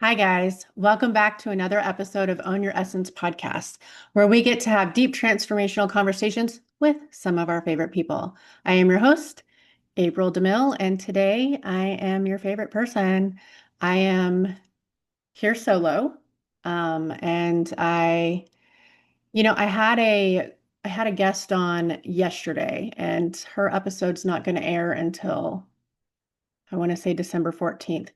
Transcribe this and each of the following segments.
Hi, guys. Welcome back to another episode of Own Your Essence podcast, where we get to have deep transformational conversations with some of our favorite people. I am your host, April DeMille, and today I am your favorite person. I am here solo. And I had a guest on yesterday, and her episode's not going to air until I want to say December 14th,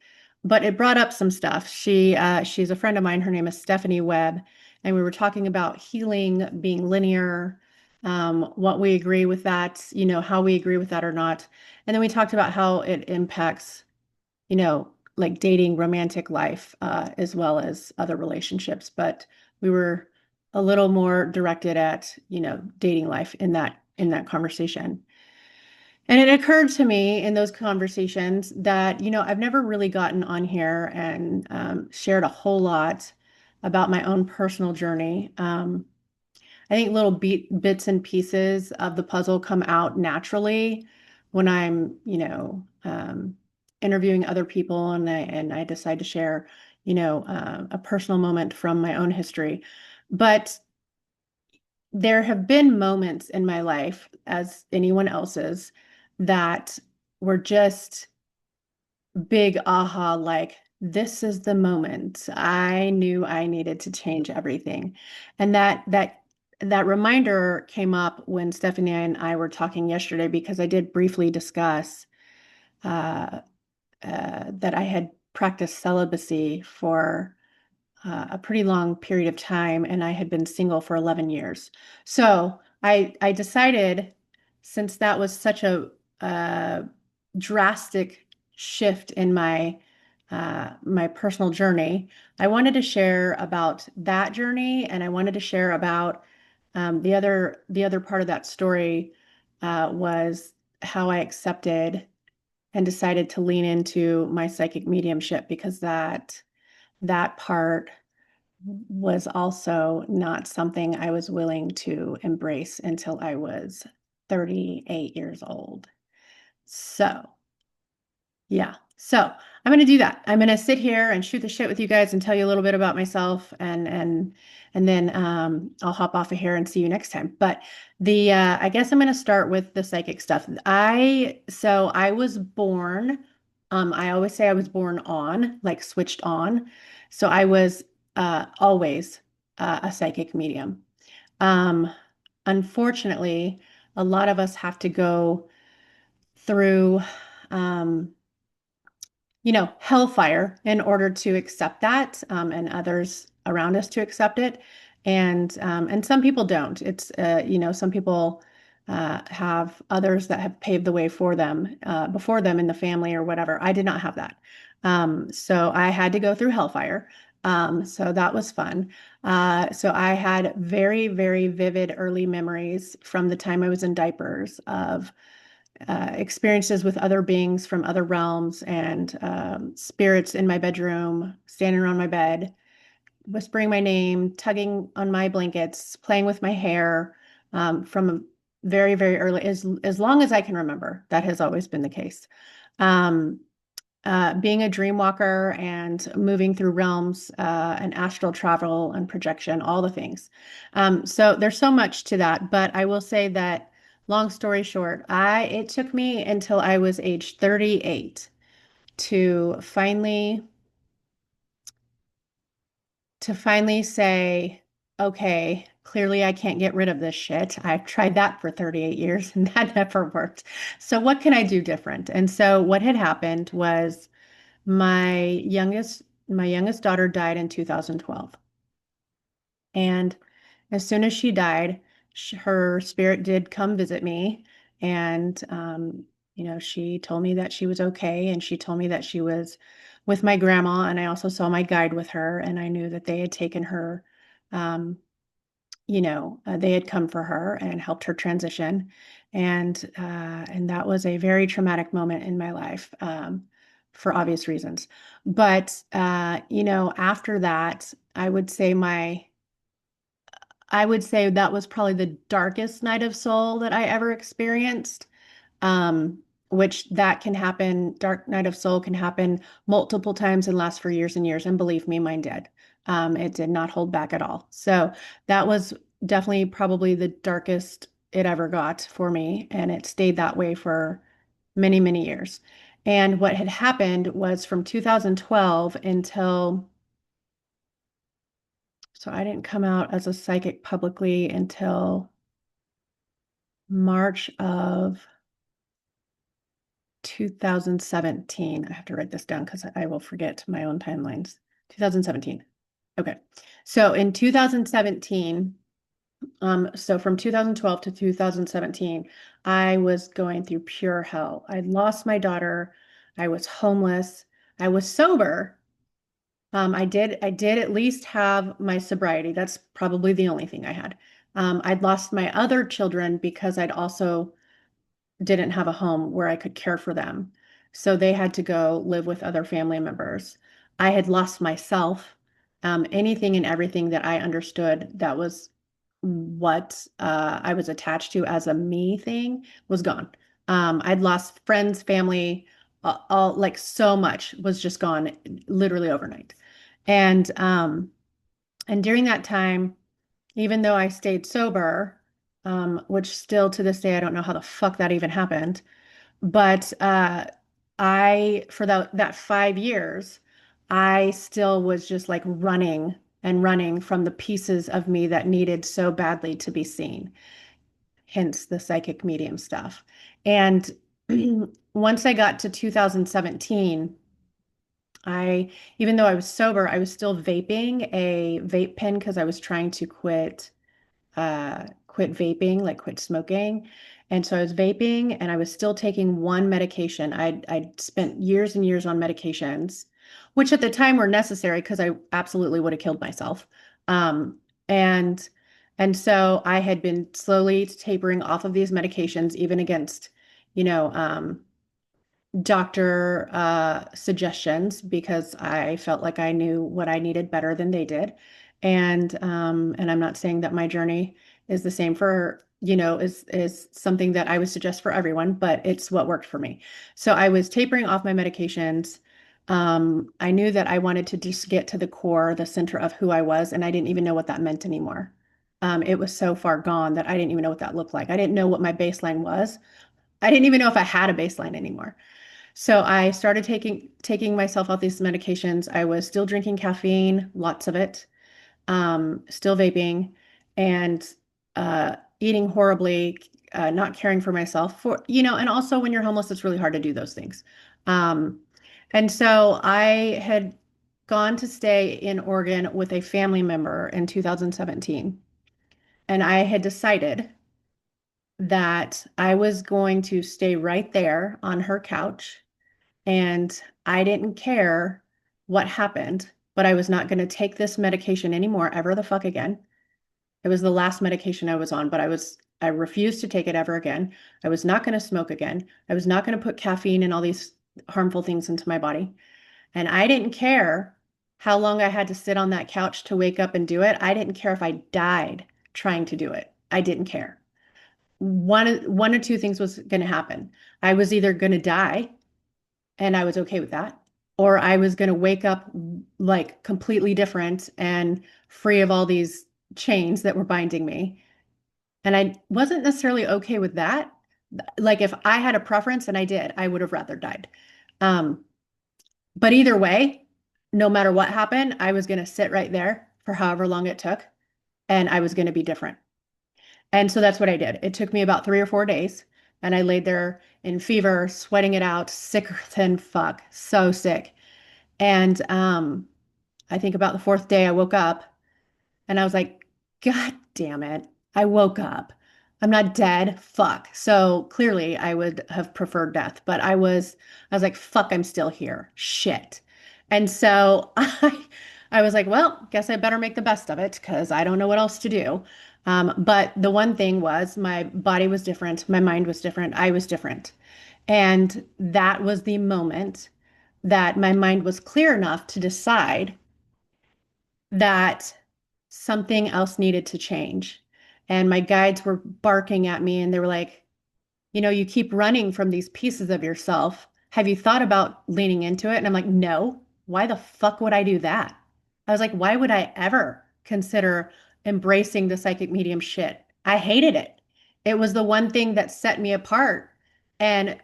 but it brought up some stuff. She's a friend of mine. Her name is Stephanie Webb, and we were talking about healing being linear, what we agree with that, how we agree with that or not. And then we talked about how it impacts, like dating, romantic life, as well as other relationships. But we were a little more directed at, dating life in that conversation. And it occurred to me in those conversations that, I've never really gotten on here and shared a whole lot about my own personal journey. I think little bits and pieces of the puzzle come out naturally when I'm, interviewing other people and I decide to share, a personal moment from my own history. But there have been moments in my life, as anyone else's, that were just big aha, like, this is the moment I knew I needed to change everything. And that reminder came up when Stephanie and I were talking yesterday because I did briefly discuss uh, that I had practiced celibacy for a pretty long period of time, and I had been single for 11 years. So I decided, since that was such a drastic shift in my personal journey, I wanted to share about that journey, and I wanted to share about the other part of that story was how I accepted and decided to lean into my psychic mediumship because that part was also not something I was willing to embrace until I was 38 years old. So, yeah. So, I'm going to do that. I'm going to sit here and shoot the shit with you guys and tell you a little bit about myself and then I'll hop off of here and see you next time. But the I guess I'm going to start with the psychic stuff. I was born I always say I was born on, like switched on. So I was always a psychic medium. Um, Unfortunately, a lot of us have to go through, um, hellfire in order to accept that, and others around us to accept it. And some people don't. Some people have others that have paved the way for them, before them in the family or whatever. I did not have that. So I had to go through hellfire. So that was fun. So I had very, very vivid early memories from the time I was in diapers of experiences with other beings from other realms and spirits in my bedroom, standing around my bed, whispering my name, tugging on my blankets, playing with my hair, from a very, very early, as long as I can remember. That has always been the case. Um, Being a dream walker and moving through realms, and astral travel and projection, all the things. So there's so much to that, but I will say that, long story short, it took me until I was age 38 to finally say, okay, clearly I can't get rid of this shit. I've tried that for 38 years and that never worked. So what can I do different? And so what had happened was, my youngest my youngest daughter died in 2012. And as soon as she died, her spirit did come visit me. And, she told me that she was okay. And she told me that she was with my grandma. And I also saw my guide with her. And I knew that they had taken her, they had come for her and helped her transition. And that was a very traumatic moment in my life, for obvious reasons. But, after that, I would say that was probably the darkest night of soul that I ever experienced, um, which that can happen. Dark night of soul can happen multiple times and last for years and years. And believe me, mine did. It did not hold back at all. So that was definitely probably the darkest it ever got for me. And it stayed that way for many, many years. And what had happened was from 2012 until, so I didn't come out as a psychic publicly until March of 2017. I have to write this down because I will forget my own timelines. 2017. Okay. So in 2017, so from 2012 to 2017, I was going through pure hell. I lost my daughter. I was homeless. I was sober. I did at least have my sobriety. That's probably the only thing I had. I'd lost my other children because I'd also didn't have a home where I could care for them. So they had to go live with other family members. I had lost myself. Anything and everything that I understood that was what I was attached to as a me thing was gone. I'd lost friends, family, all like so much was just gone literally overnight. And and during that time, even though I stayed sober, which still to this day I don't know how the fuck that even happened, but I for that 5 years, I still was just like running and running from the pieces of me that needed so badly to be seen, hence the psychic medium stuff. And once I got to 2017, even though I was sober, I was still vaping a vape pen because I was trying to quit vaping, like quit smoking. And so I was vaping and I was still taking one medication. I'd spent years and years on medications, which at the time were necessary because I absolutely would have killed myself. Um, and and so I had been slowly tapering off of these medications, even against, you know, doctor suggestions because I felt like I knew what I needed better than they did. And I'm not saying that my journey is the same for, is something that I would suggest for everyone, but it's what worked for me. So I was tapering off my medications. I knew that I wanted to just get to the core, the center of who I was, and I didn't even know what that meant anymore. It was so far gone that I didn't even know what that looked like. I didn't know what my baseline was. I didn't even know if I had a baseline anymore. So I started taking myself off these medications. I was still drinking caffeine, lots of it, still vaping, and eating horribly, not caring for myself and also when you're homeless, it's really hard to do those things. Um, and so I had gone to stay in Oregon with a family member in 2017, and I had decided that I was going to stay right there on her couch and I didn't care what happened, but I was not going to take this medication anymore, ever the fuck again. It was the last medication I was on, but I refused to take it ever again. I was not going to smoke again. I was not going to put caffeine and all these harmful things into my body. And I didn't care how long I had to sit on that couch to wake up and do it. I didn't care if I died trying to do it. I didn't care. One or two things was going to happen. I was either going to die and I was okay with that. Or I was going to wake up like completely different and free of all these chains that were binding me. And I wasn't necessarily okay with that. Like if I had a preference and I did, I would have rather died. Um, but either way, no matter what happened, I was going to sit right there for however long it took, and I was going to be different. And so that's what I did. It took me about 3 or 4 days, and I laid there in fever, sweating it out, sicker than fuck, so sick. And I think about the fourth day, I woke up and I was like, God damn it. I woke up. I'm not dead. Fuck. So clearly I would have preferred death, but I was like, fuck, I'm still here. Shit. And so I was like, well, guess I better make the best of it because I don't know what else to do. But the one thing was my body was different. My mind was different. I was different. And that was the moment that my mind was clear enough to decide that something else needed to change. And my guides were barking at me and they were like, you keep running from these pieces of yourself. Have you thought about leaning into it? And I'm like, no, why the fuck would I do that? I was like, why would I ever consider embracing the psychic medium shit? I hated it. It was the one thing that set me apart. And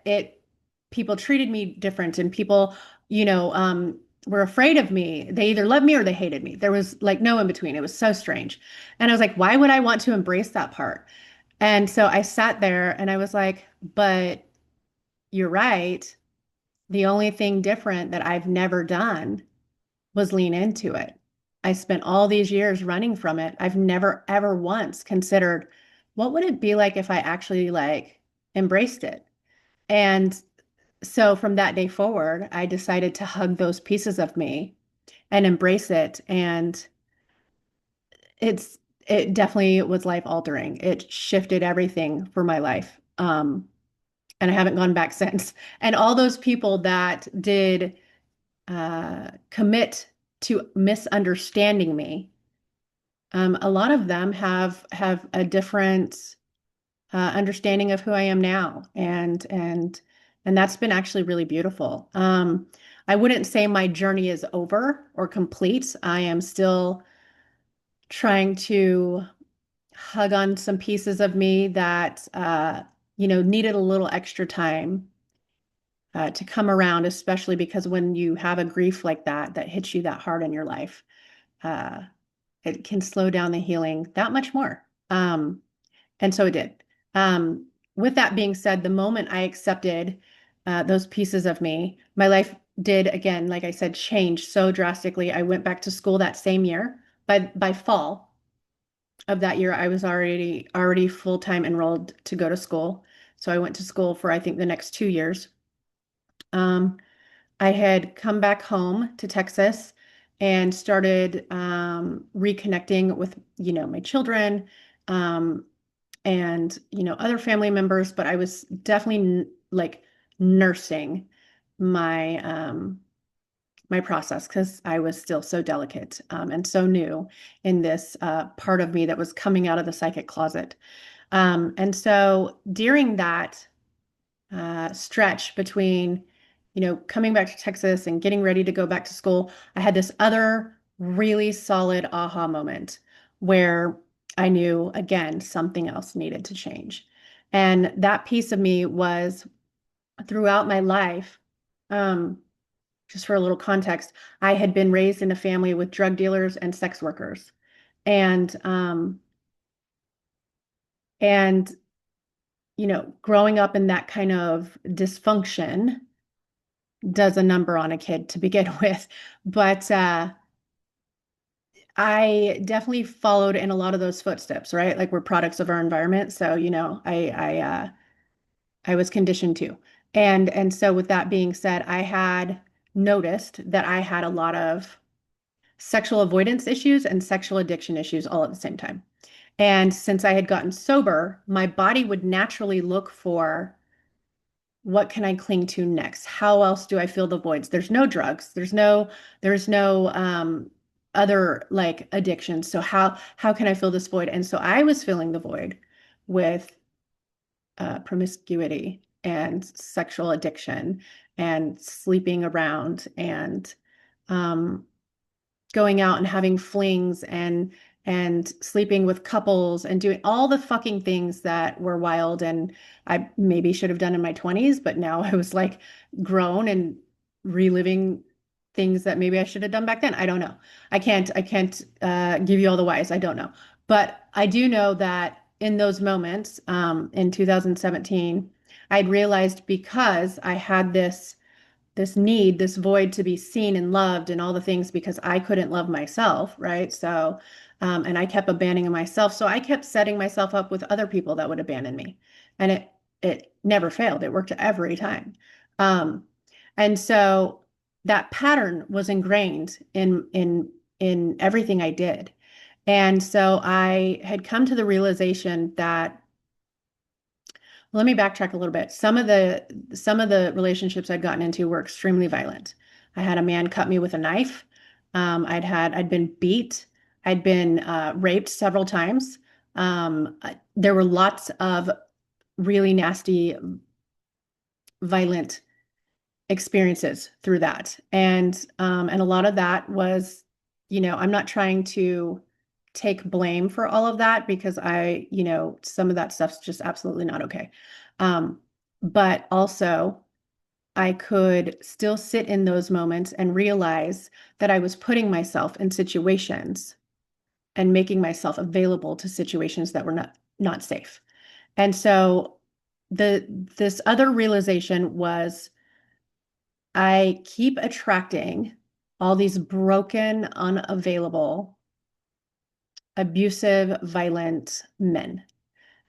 people treated me different and people, were afraid of me. They either loved me or they hated me. There was like no in between. It was so strange. And I was like, why would I want to embrace that part? And so I sat there and I was like, but you're right. The only thing different that I've never done was lean into it. I spent all these years running from it. I've never ever once considered what would it be like if I actually like embraced it. And so from that day forward, I decided to hug those pieces of me and embrace it. And it's it definitely was life altering. It shifted everything for my life. And I haven't gone back since. And all those people that did commit to misunderstanding me, a lot of them have a different understanding of who I am now, and that's been actually really beautiful. I wouldn't say my journey is over or complete. I am still trying to hug on some pieces of me that needed a little extra time to come around, especially because when you have a grief like that hits you that hard in your life, uh, it can slow down the healing that much more. And so it did. With that being said, the moment I accepted those pieces of me, my life did, again, like I said, change so drastically. I went back to school that same year. By fall of that year, I was already full-time enrolled to go to school. So I went to school for, I think, the next 2 years. Um, I had come back home to Texas and started reconnecting with, my children, um, and, other family members, but I was definitely like nursing my my process because I was still so delicate, and so new in this part of me that was coming out of the psychic closet. And so during that stretch between, coming back to Texas and getting ready to go back to school, I had this other really solid aha moment where I knew, again, something else needed to change. And that piece of me was throughout my life. Just for a little context, I had been raised in a family with drug dealers and sex workers. And and growing up in that kind of dysfunction does a number on a kid to begin with. But I definitely followed in a lot of those footsteps, right? Like we're products of our environment. So, I was conditioned to. And so with that being said, I had noticed that I had a lot of sexual avoidance issues and sexual addiction issues all at the same time. And since I had gotten sober, my body would naturally look for what can I cling to next? How else do I fill the voids? There's no drugs. There's no other like addictions. So how can I fill this void? And so I was filling the void with promiscuity and sexual addiction and sleeping around and um, going out and having flings and sleeping with couples and doing all the fucking things that were wild and I maybe should have done in my 20s, but now I was like grown and reliving things that maybe I should have done back then. I don't know. I can't give you all the whys. I don't know. But I do know that in those moments, in 2017, I'd realized because I had this need, this void to be seen and loved and all the things because I couldn't love myself, right? So, and I kept abandoning myself. So I kept setting myself up with other people that would abandon me. And it never failed. It worked every time. Um, and so that pattern was ingrained in everything I did. And so I had come to the realization that let me backtrack a little bit. Some of the relationships I'd gotten into were extremely violent. I had a man cut me with a knife. I'd been beat. I'd been raped several times. There were lots of really nasty, violent experiences through that. And a lot of that was, I'm not trying to take blame for all of that because some of that stuff's just absolutely not okay. But also I could still sit in those moments and realize that I was putting myself in situations and making myself available to situations that were not safe. And so this other realization was I keep attracting all these broken, unavailable, abusive, violent men.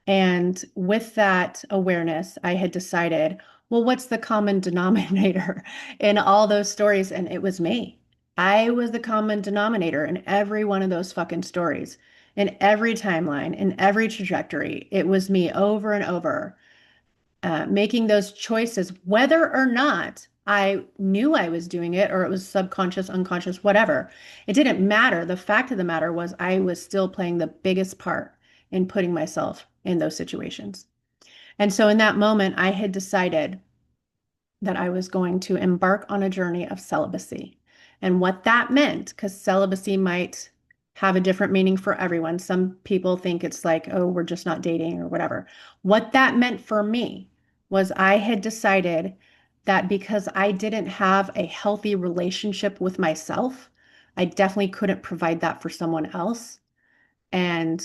And with that awareness, I had decided, well, what's the common denominator in all those stories? And it was me. I was the common denominator in every one of those fucking stories, in every timeline, in every trajectory. It was me over and over, making those choices, whether or not I knew I was doing it or it was subconscious, unconscious, whatever. It didn't matter. The fact of the matter was I was still playing the biggest part in putting myself in those situations. And so in that moment, I had decided that I was going to embark on a journey of celibacy. And what that meant, because celibacy might have a different meaning for everyone. Some people think it's like, oh, we're just not dating or whatever. What that meant for me was I had decided that because I didn't have a healthy relationship with myself, I definitely couldn't provide that for someone else. And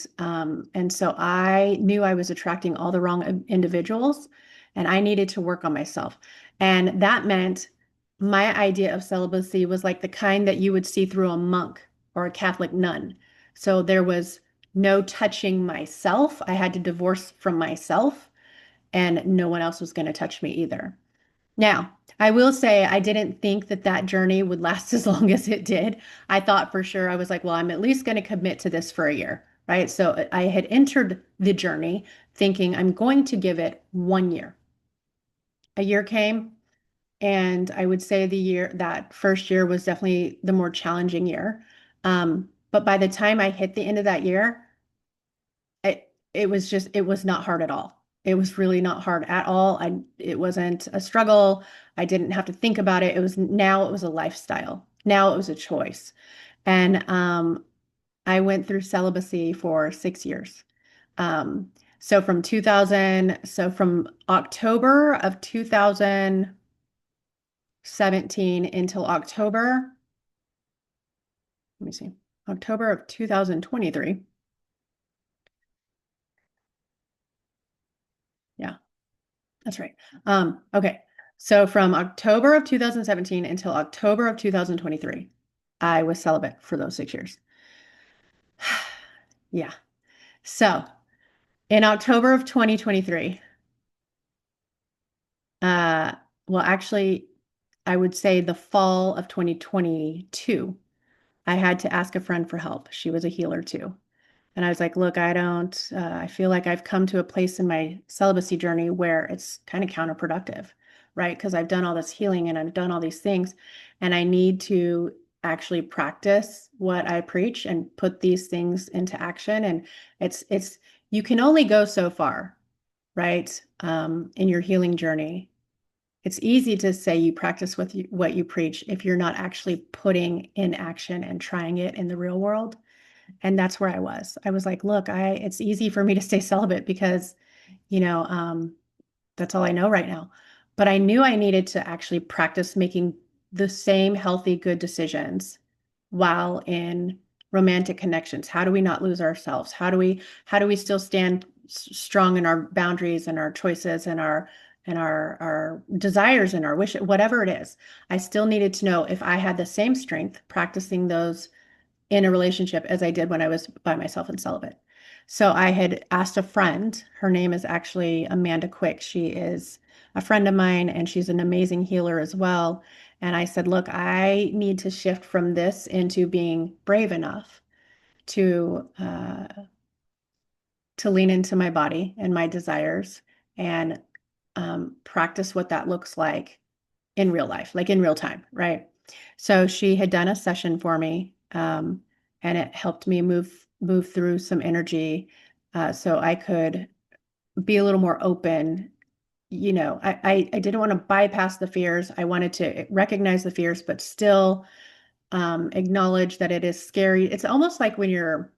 so I knew I was attracting all the wrong individuals and I needed to work on myself. And that meant my idea of celibacy was like the kind that you would see through a monk or a Catholic nun. So there was no touching myself. I had to divorce from myself, and no one else was going to touch me either. Now, I will say I didn't think that that journey would last as long as it did. I thought for sure, I was like, well, I'm at least going to commit to this for a year, right? So I had entered the journey thinking I'm going to give it 1 year. A year came, and I would say that first year was definitely the more challenging year. But by the time I hit the end of that year, it was not hard at all. It was really not hard at all. It wasn't a struggle. I didn't have to think about it. It was a lifestyle. Now it was a choice. And I went through celibacy for 6 years. So from October of 2017 until let me see, October of 2023. Yeah. That's right. Okay. So from October of 2017 until October of 2023, I was celibate for those 6 years. Yeah. So in October of 2023, uh, well, actually, I would say the fall of 2022, I had to ask a friend for help. She was a healer too. And I was like, look, I feel like I've come to a place in my celibacy journey where it's kind of counterproductive, right? Because I've done all this healing and I've done all these things, and I need to actually practice what I preach and put these things into action. And you can only go so far, right? In your healing journey. It's easy to say you practice what you preach if you're not actually putting in action and trying it in the real world. And that's where I was. I was like, look, it's easy for me to stay celibate because, you know, that's all I know right now. But I knew I needed to actually practice making the same healthy, good decisions while in romantic connections. How do we not lose ourselves? How do we still stand strong in our boundaries and our choices and our desires and our wishes, whatever it is. I still needed to know if I had the same strength practicing those in a relationship as I did when I was by myself and celibate. So I had asked a friend, her name is actually Amanda Quick. She is a friend of mine and she's an amazing healer as well. And I said, look, I need to shift from this into being brave enough to lean into my body and my desires and practice what that looks like in real life, like in real time, right? So she had done a session for me, and it helped me move through some energy, so I could be a little more open. I didn't want to bypass the fears. I wanted to recognize the fears, but still acknowledge that it is scary. It's almost like the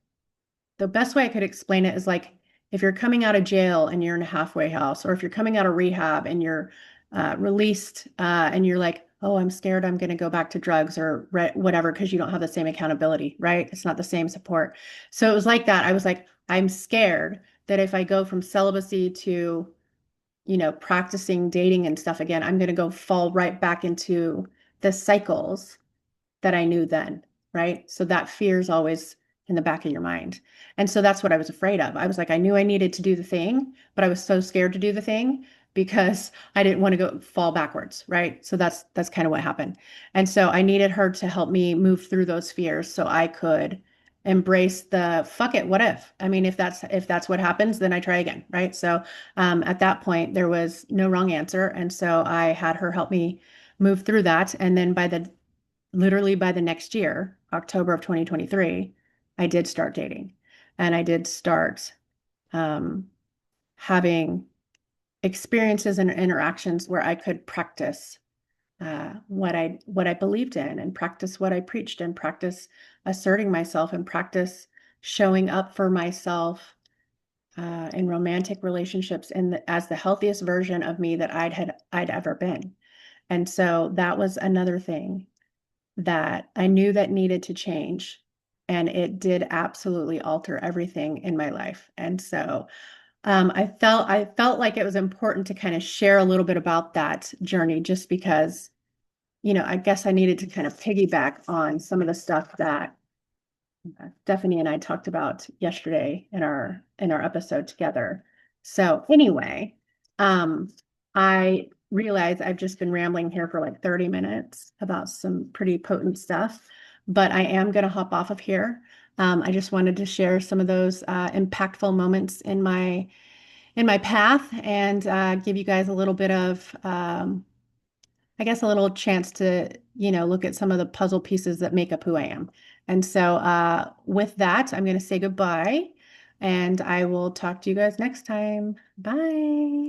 best way I could explain it is like if you're coming out of jail and you're in a halfway house, or if you're coming out of rehab and you're released and you're like, oh, I'm scared I'm going to go back to drugs or whatever, because you don't have the same accountability, right? It's not the same support. So it was like that. I was like, I'm scared that if I go from celibacy to, practicing dating and stuff again, I'm going to go fall right back into the cycles that I knew then, right? So that fear is always in the back of your mind. And so that's what I was afraid of. I was like, I knew I needed to do the thing, but I was so scared to do the thing because I didn't want to go fall backwards, right? So that's kind of what happened. And so I needed her to help me move through those fears so I could embrace the fuck it, what if? I mean, if that's what happens, then I try again, right? So at that point there was no wrong answer. And so I had her help me move through that. And then literally by the next year, October of 2023, I did start dating and I did start um, having experiences and interactions where I could practice what I believed in and practice what I preached and practice asserting myself and practice showing up for myself in romantic relationships as the healthiest version of me that I'd ever been. And so that was another thing that I knew that needed to change. And it did absolutely alter everything in my life. And so I felt like it was important to kind of share a little bit about that journey, just because, I guess I needed to kind of piggyback on some of the stuff that Stephanie and I talked about yesterday in our episode together. So anyway, I realize I've just been rambling here for like 30 minutes about some pretty potent stuff, but I am going to hop off of here. I just wanted to share some of those impactful moments in my path and give you guys a little bit of I guess a little chance to, look at some of the puzzle pieces that make up who I am. And so with that, I'm going to say goodbye and I will talk to you guys next time. Bye.